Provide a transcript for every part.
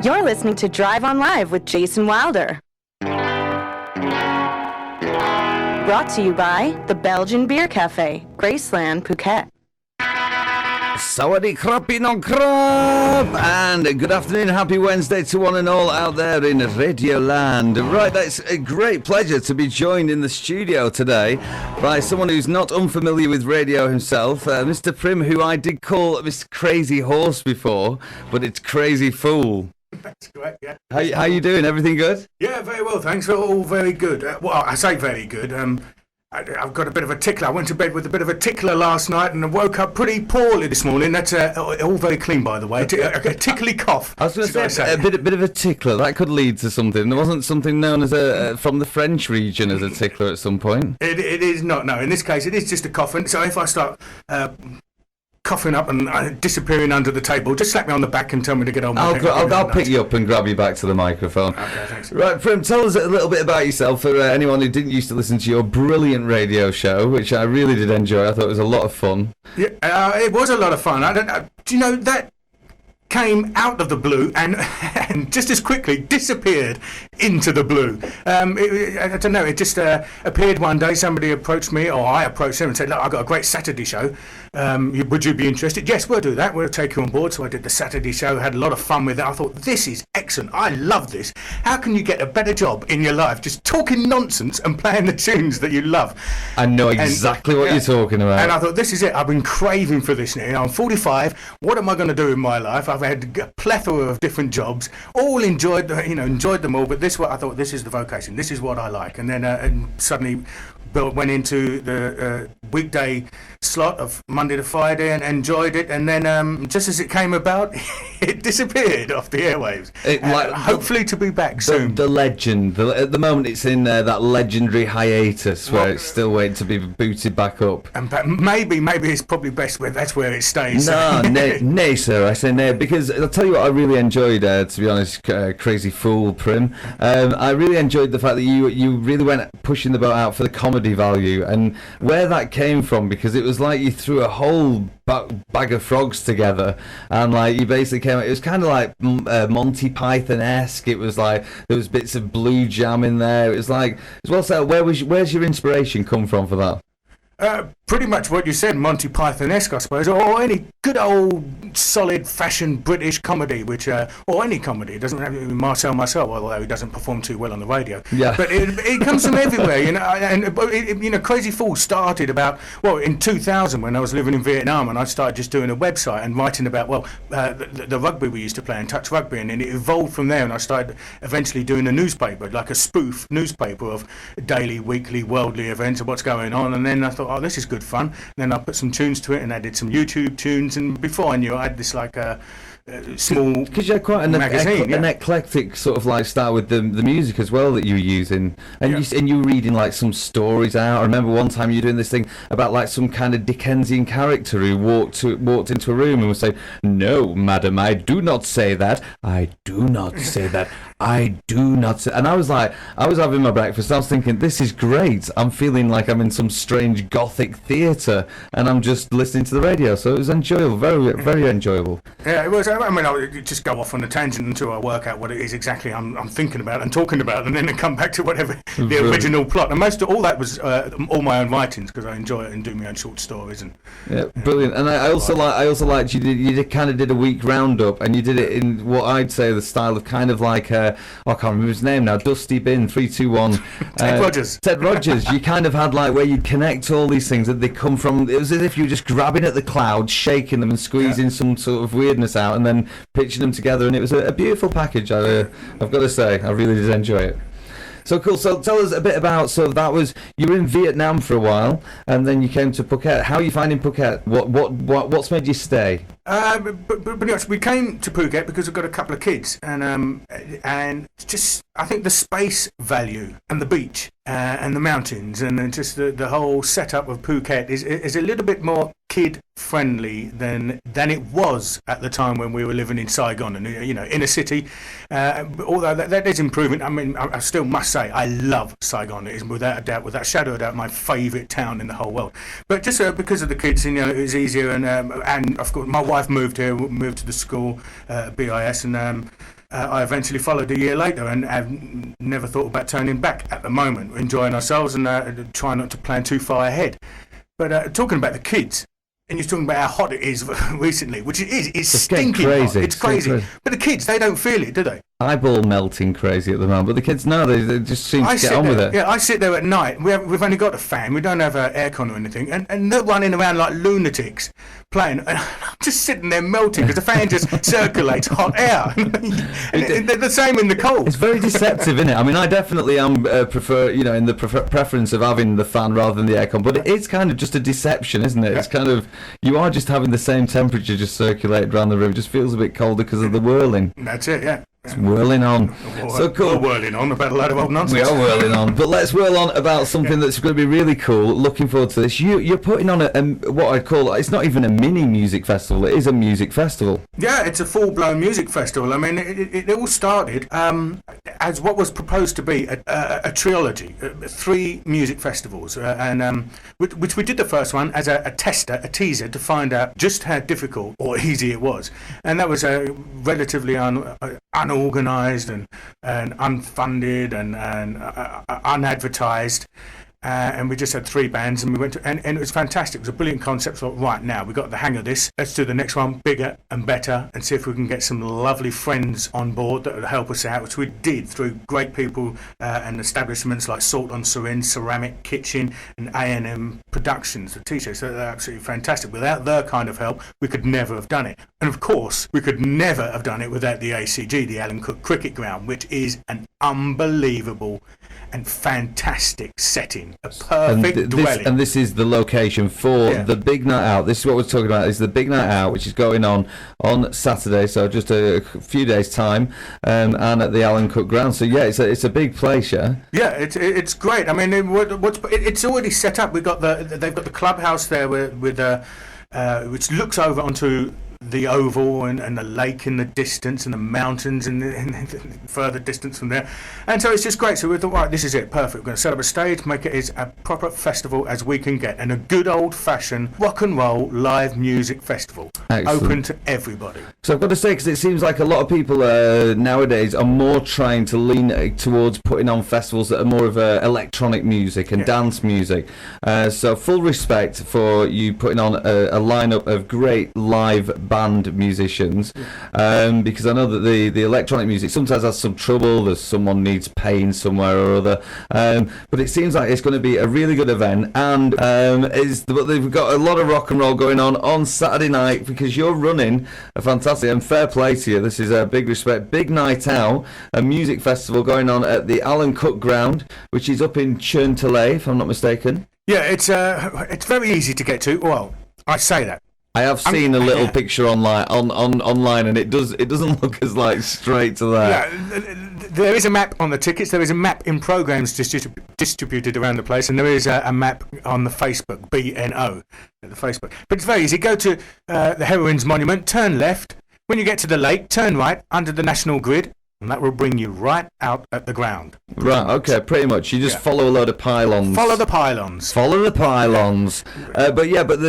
You're listening to Drive On Live with Jason Wilder. Brought to you by the Belgian Beer Cafe, Graceland, Phuket. Sawadee krapin krap, and good afternoon, happy Wednesday to one and all out there in Radio Land. Right, it's a great pleasure to be joined in the studio today by someone who's not unfamiliar with radio himself, Mr. Prim, who I did call Mr. Crazy Horse before, but it's Crazy Fool. That's correct, yeah. How you doing? Everything good? Yeah, very well, thanks. All very good. Well, I say very good. I've got a bit of a tickler. I went to bed with a bit of a tickler last night and I woke up pretty poorly this morning. That's all very clean, by the way. A tickly cough. I was going to say, a bit of a tickler. That could lead to something. There wasn't something known as from the French region as a tickler at some point? It is not, no. In this case, it is just a coughing. So if I start coughing up and disappearing under the table, just slap me on the back and tell me to get on. I'll pick you up and grab you back to the microphone. Okay, thanks. Right, Prim, tell us a little bit about yourself for anyone who didn't used to listen to your brilliant radio show, which I really did enjoy. I thought it was a lot of fun. Yeah, it was a lot of fun. Do you know that came out of the blue and just as quickly disappeared into the blue. I don't know, it just appeared one day. Somebody approached me, or I approached them and said, look, I've got a great Saturday show. Would you be interested? Yes, we'll do that. We'll take you on board. So I did the Saturday show, had a lot of fun with it. I thought, this is excellent. I love this. How can you get a better job in your life just talking nonsense and playing the tunes that you love? I know exactly what you're talking about. And I thought, this is it. I've been craving for this now. I'm 45. What am I going to do in my life? I've had a plethora of different jobs, all enjoyed them all, but I thought, this is the vocation. This is what I like. And then and suddenly went into the weekday slot of Monday to Friday and enjoyed it, and then just as it came about, it disappeared off the airwaves. Hopefully to be back soon. The legend. At the moment, it's in that legendary hiatus where it's still waiting to be booted back up. And maybe it's probably best where that's where it stays. No, nay, sir. I say nay because I'll tell you what I really enjoyed. To be honest, Crazy Fool, Prim. I really enjoyed the fact that you really went pushing the boat out for the comedy value and where that came from, because it was like you threw a whole bag of frogs together and like you basically came. It was kind of like Monty Python-esque. It was like there was bits of blue jam in there. It was like as well. So where's your inspiration come from for that? Pretty much what you said, Monty Python-esque, I suppose, or any good old solid fashioned British comedy, which or any comedy. It doesn't have to be Marcel, although he doesn't perform too well on the radio. Yeah. But it comes from everywhere, you know. And Crazy Fool started in 2000 when I was living in Vietnam, and I started just doing a website and writing about the rugby we used to play and touch rugby, and then it evolved from there. And I started eventually doing a newspaper, like a spoof newspaper of daily, weekly, worldly events of what's going on. And then I thought, oh, this is good fun. And then I put some tunes to it, and I did some YouTube tunes, and before I knew it, I had this small because you're quite an eclectic sort of lifestyle with the music as well that you were using, and you were reading like some stories out. I remember one time you were doing this thing about like some kind of Dickensian character who walked into a room and was saying, "No, madam, I do not say that. I do not say that. I do not say." And I was having my breakfast. I was thinking, this is great. I'm feeling like I'm in some strange gothic theatre, and I'm just listening to the radio. So it was enjoyable, very, very enjoyable. Yeah, it was. I mean, I would just go off on a tangent until I work out what it is exactly I'm thinking about and talking about, and then I come back to whatever the original plot. And most of all that was all my own writings, because I enjoy it and do my own short stories. And brilliant. And I also liked you kind of did a week roundup, and you did it in what I'd say the style of kind of like I can't remember his name now. Dusty Bin 321. Ted Rogers. Ted Rogers. You kind of had like where you'd connect all these things that they come from. It was as if you were just grabbing at the clouds, shaking them, and squeezing some sort of weirdness out, and then pitching them together, and it was a beautiful package. I've got to say, I really did enjoy it. So cool. So tell us a bit about. So that was you were in Vietnam for a while, and then you came to Phuket. How are you finding Phuket? What's made you stay? But we came to Phuket because we've got a couple of kids, and just I think the space value and the beach and the mountains and just the whole setup of Phuket is a little bit more kid friendly than it was at the time when we were living in Saigon and inner city. Although that is improving. I mean, I still must say I love Saigon. It is without a doubt, without a shadow of a doubt, my favourite town in the whole world. But just because of the kids, it was easier, and of course my wife moved here, moved to the school, BIS, and I eventually followed a year later and have never thought about turning back at the moment. We're enjoying ourselves and trying not to plan too far ahead. But talking about the kids, and you're talking about how hot it is recently, which it is. It's stinking crazy. hot. It's crazy. But the kids, they don't feel it, do they? Eyeball melting crazy at the moment, but the kids, no, they just seem to get on with it. Yeah, I sit there at night. We've only got a fan. We don't have aircon or anything, and they're running around like lunatics playing. And I'm just sitting there melting because the fan just circulates hot air. And they're the same in the cold. It's very deceptive, isn't it? I mean, I definitely am prefer, in the preference of having the fan rather than the aircon, but it is kind of just a deception, isn't it? It's kind of, you are just having the same temperature just circulated around the room. It just feels a bit colder because of the whirling. That's it, yeah. It's whirling on. So cool. We're whirling on about a load of old nonsense. We are whirling on. But let's whirl on about something that's going to be really cool. Looking forward to this. You're putting on what I'd call, it's not even a mini music festival, it is a music festival. Yeah, it's a full-blown music festival. I mean, it all started as what was proposed to be a trilogy, 3 music festivals, and which we did the first one as a tester, a teaser, to find out just how difficult or easy it was. And that was relatively unorganised and unfunded and unadvertised. And we just had 3 bands, and we went to, and it was fantastic. It was a brilliant concept. So right now we got the hang of this. Let's do the next one bigger and better, and see if we can get some lovely friends on board that would help us out, which we did through great people and establishments like Salt on Syringe, Ceramic Kitchen, and A&M Productions, the T-shirts. So they're absolutely fantastic. Without their kind of help, we could never have done it. And of course, we could never have done it without the ACG, the Alan Cook Cricket Ground, which is an unbelievable and fantastic setting, a perfect dwelling. And this is the location for the big night out. This is what we're talking about. Is the big night out, which is going on Saturday, so just a few days time, and at the Alan Cook Ground. So yeah, it's a big place, yeah. Yeah, it's great. I mean, it's already set up. They've got the clubhouse there with which looks over onto the oval and the lake in the distance and the mountains and further distance from there, and so it's just great. So we thought, right, this is it, perfect. We're going to set up a stage, make it as a proper festival as we can get, and a good old-fashioned rock and roll live music festival. Excellent. Open to everybody. So I've got to say, because it seems like a lot of people nowadays are more trying to lean towards putting on festivals that are more of electronic music and dance music. So full respect for you putting on a lineup of great live band musicians, because I know that the electronic music sometimes has some trouble. There's someone needs pain somewhere or other, but it seems like it's going to be a really good event, and they've got a lot of rock and roll going on Saturday night, because you're running a fantastic, and fair play to you. This is a big respect, big night out, a music festival going on at the Alan Cook Ground, which is up in Churntolay, if I'm not mistaken. Yeah, it's very easy to get to. Well, I say that. I have seen a little picture online, and it doesn't look as like straight to there. Yeah, there is a map on the tickets. There is a map in programs distributed around the place, and there is a map on the Facebook, BNO, the Facebook. But it's very easy. Go to the Heroines Monument, turn left. When you get to the lake, turn right under the National Grid, and that will bring you right out at the ground. Right, okay, pretty much. You just follow a load of pylons. Follow the pylons.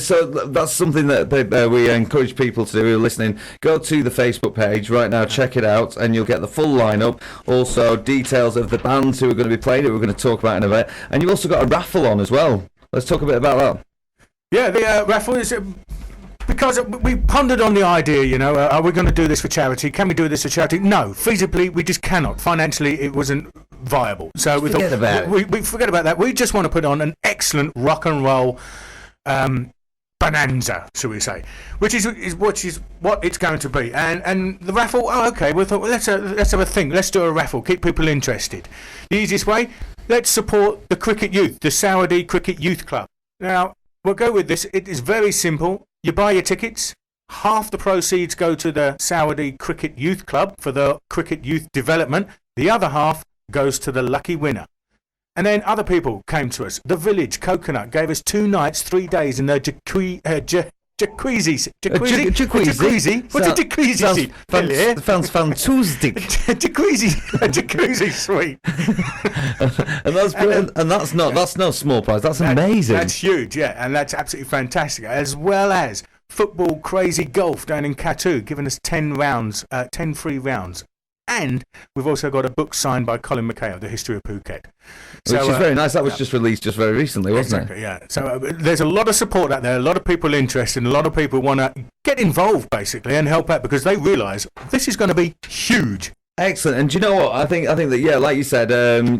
So that's something that we encourage people to do who are listening. Go to the Facebook page right now, check it out, and you'll get the full lineup. Also, details of the bands who are going to be playing, who we're going to talk about in a bit. And you've also got a raffle on as well. Let's talk a bit about that. Yeah, the raffle is... because we pondered on the idea, are we going to do this for charity? Can we do this for charity? No, feasibly, we just cannot. Financially, it wasn't viable. So we forget about that. We just want to put on an excellent rock and roll bonanza, shall we say, which is what it's going to be. And the raffle, we thought, well, let's have a thing. Let's do a raffle, keep people interested. The easiest way, let's support the cricket youth, the Saudi Cricket Youth Club. Now, we'll go with this. It is very simple. You buy your tickets, half the proceeds go to the Saudi Cricket Youth Club for the cricket youth development, the other half goes to the lucky winner. And then other people came to us. The Village Coconut gave us 2 nights, 3 days in their jacuzzi. Jacuzzi? What's a jacuzzi? Sounds fantastic. Jacuzzi suite. And that's brilliant. And that's no small prize. That's amazing. That's huge, yeah, and that's absolutely fantastic. As well as football crazy golf down in Katu, giving us 10 free rounds. and we've also got a book signed by Colin McHale, The History of Phuket. Which is very nice. That was just released just very recently, wasn't it? Yeah. So there's a lot of support out there, a lot of people interested, and a lot of people want to get involved, basically, and help out because they realise this is going to be huge. Excellent. And do you know what? I think that, yeah, like you said,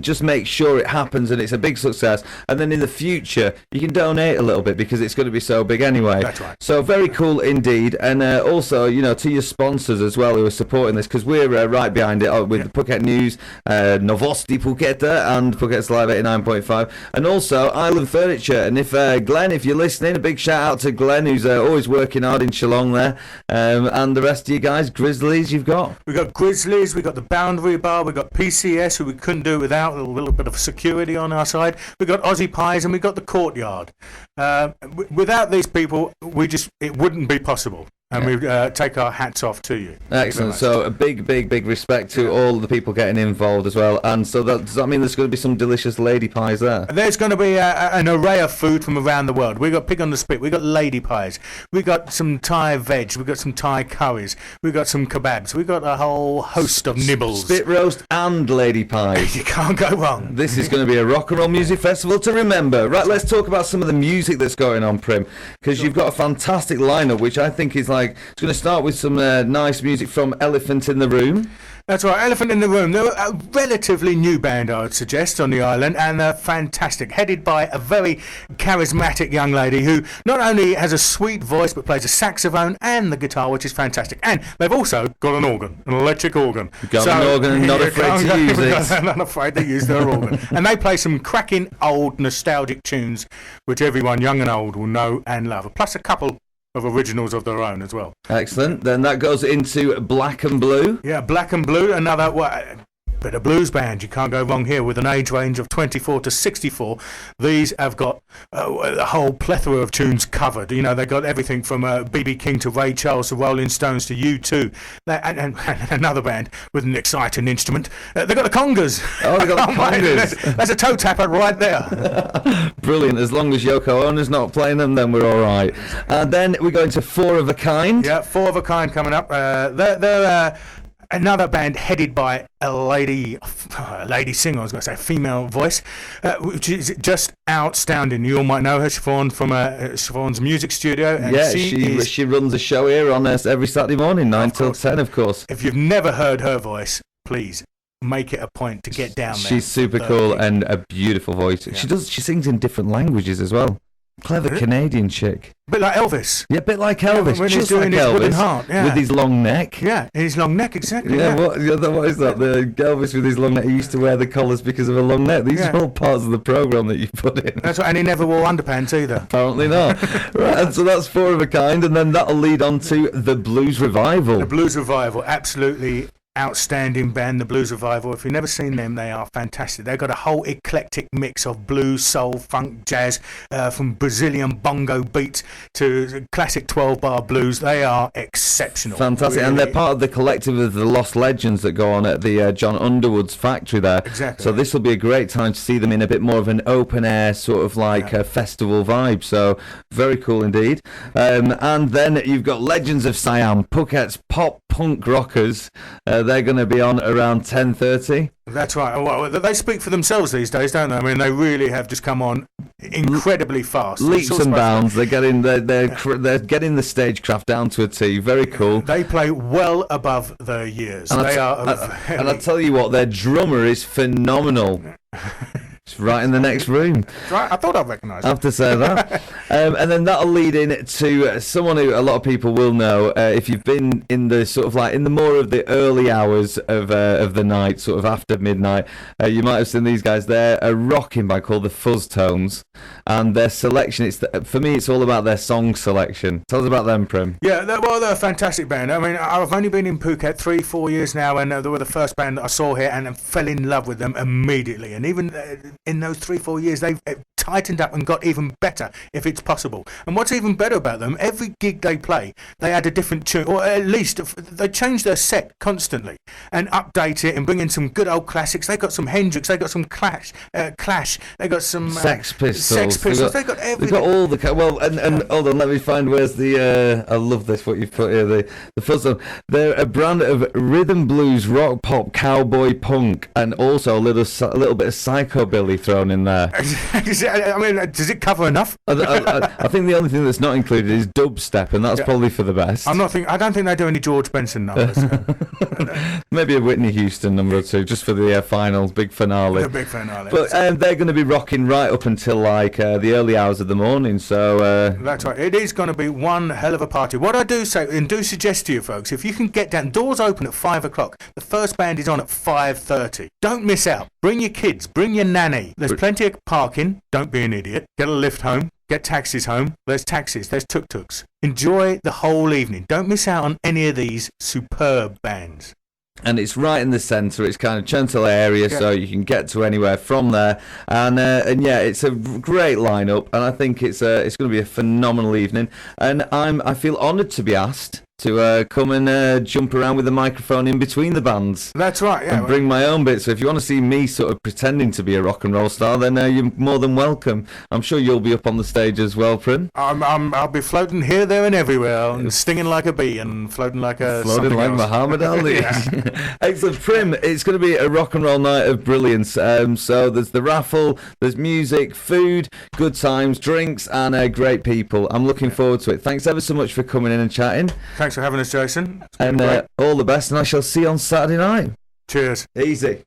just make sure it happens and it's a big success. And then in the future, you can donate a little bit because it's going to be so big anyway. That's right. So very cool indeed. And also, you know, to your sponsors as well who are supporting this, because we're right behind it with the Phuket News, Novosti Phuket and Phuket's Live 89.5. And also Island Furniture. And if Glenn, if you're listening, a big shout out to Glenn, who's always working hard in Shillong there. And the rest of you guys, Grizzlies, you've got? We've got Grizzlies, we've got the Boundary Bar, we've got PCS, who we couldn't do without, a little bit of security on our side. We've got Aussie Pies, and we've got the Courtyard. Without these people, it wouldn't be possible. And we take our hats off to you. Excellent. So a big respect to all the people getting involved as well. And so does that mean there's going to be some delicious lady pies there? There's going to be an array of food from around the world. We've got pig on the spit. We've got lady pies. We've got some Thai veg. We've got some Thai curries. We've got some kebabs. We've got a whole host of nibbles. Spit roast and lady pies. You can't go wrong. This is going to be a rock and roll music festival to remember. Right, let's talk about some of the music that's going on, Prim, because you've got a fantastic lineup, which I think is it's going to start with some nice music from Elephant in the Room. That's right, Elephant in the Room. They're a relatively new band, I would suggest, on the island, and they're fantastic, headed by a very charismatic young lady who not only has a sweet voice, but plays a saxophone and the guitar, which is fantastic. And they've also got an organ, an electric organ. Got an organ and not afraid to use it. They're not afraid to use their organ. And they play some cracking old nostalgic tunes, which everyone, young and old, will know and love. Plus a couple of originals of their own as well. Excellent. Then that goes into Black and Blue. Yeah, Black and Blue, another bit of blues band. You can't go wrong here with an age range of 24 to 64. These have got a whole plethora of tunes covered. You know, they've got everything from B.B. King to Ray Charles to Rolling Stones to U2. And another band with an exciting instrument. They've got the congas. Oh, they've got the congas. That's a toe tapper right there. Brilliant. As long as Yoko Ono's not playing them, then we're all right. And then we go into Four of a Kind. Yeah, Four of a Kind coming up. They're another band headed by a lady singer, I was going to say, female voice, which is just outstanding. You all might know her, Siobhan, from Siobhan's music studio. And she runs a show here on us every Saturday morning, 9 till 10, of course. If you've never heard her voice, please make it a point to get down there. She's super cool and a beautiful voice. Yeah. She sings in different languages as well. Clever Canadian chick. A bit like Elvis. Yeah, a bit like Elvis. When he's doing his wooden heart. Yeah. With his long neck. Yeah, his long neck, exactly. Yeah, what is that? The Elvis with his long neck. He used to wear the collars because of a long neck. These are all parts of the programme that you put in. That's right, and he never wore underpants either. Apparently not. Right, and so that's Four of a Kind, and then that'll lead on to the Blues Revival. The Blues Revival, absolutely outstanding band, the Blues Revival. If you've never seen them, they are fantastic. They've got a whole eclectic mix of blues, soul, funk, jazz, from Brazilian bongo beats to classic 12-bar blues. They are exceptional. Fantastic, really. And they're part of the collective of the Lost Legends that go on at the John Underwood's factory there. Exactly. So this will be a great time to see them in a bit more of an open-air sort of a festival vibe. So very cool indeed. And then you've got Legends of Siam, Phuket's pop punk rockers. They're going to be on around 10:30. That's right. Well, they speak for themselves these days, don't they? I mean, they really have just come on incredibly fast. Leaps and bounds. They're getting getting the stagecraft down to a T. Very cool. They play well above their years. And I tell you what, their drummer is phenomenal. It's right in the next room. Right, I thought I'd recognise him. I have to say that. And then that'll lead in to someone who a lot of people will know if you've been in the sort of in the more of the early hours of the night, sort of after midnight. You might have seen these guys. They're a rocking band called the Fuzz Tones, and their selection. For me, it's all about their song selection. Tell us about them, Prim. Yeah, they're a fantastic band. I mean, I've only been in Phuket 3-4 years now, and they were the first band that I saw here, and I fell in love with them immediately. And even in those 3-4 years, they've tightened up and got even better if it's possible. And what's even better about them, every gig they play, they add a different tune, or at least they change their set constantly and update it and bring in some good old classics. They got some Hendrix, they got some Clash, they got some Sex Pistols. They got everything. They've got all the and hold on, let me find where's the. I love this what you've put here. The first one. They're a brand of rhythm blues, rock pop, cowboy punk, and also a little bit of psychobilly thrown in there. I mean, does it cover enough? I think the only thing that's not included is dubstep, and that's probably for the best. I don't think they do any George Benson numbers. Maybe a Whitney Houston number or two, just for the final big finale. The big finale. But they're going to be rocking right up until like the early hours of the morning. So that's right. It is going to be one hell of a party. What I do say and do suggest to you folks, if you can get down, doors open at 5 o'clock. The first band is on at 5:30. Don't miss out. Bring your kids. Bring your nanny. There's plenty of parking. Don't be an idiot. Get a lift home. Get taxis home. There's taxis. There's tuk-tuks. Enjoy the whole evening. Don't miss out on any of these superb bands. And it's right in the centre. It's kind of Chantilly area, so you can get to anywhere from there. And yeah, it's a great lineup, and I think it's going to be a phenomenal evening. And I feel honoured to be asked to come and jump around with the microphone in between the bands. That's right, yeah. And bring my own bit. So if you want to see me sort of pretending to be a rock and roll star, then you're more than welcome. I'm sure you'll be up on the stage as well, Prim. I'll be floating here, there, and everywhere, and stinging like a bee, and floating like Muhammad Ali. Excellent, Prim. It's going to be a rock and roll night of brilliance. So there's the raffle, there's music, food, good times, drinks, and great people. I'm looking forward to it. Thanks ever so much for coming in and chatting. Thanks for having us, Jason. And all the best, and I shall see you on Saturday night. Cheers. Easy.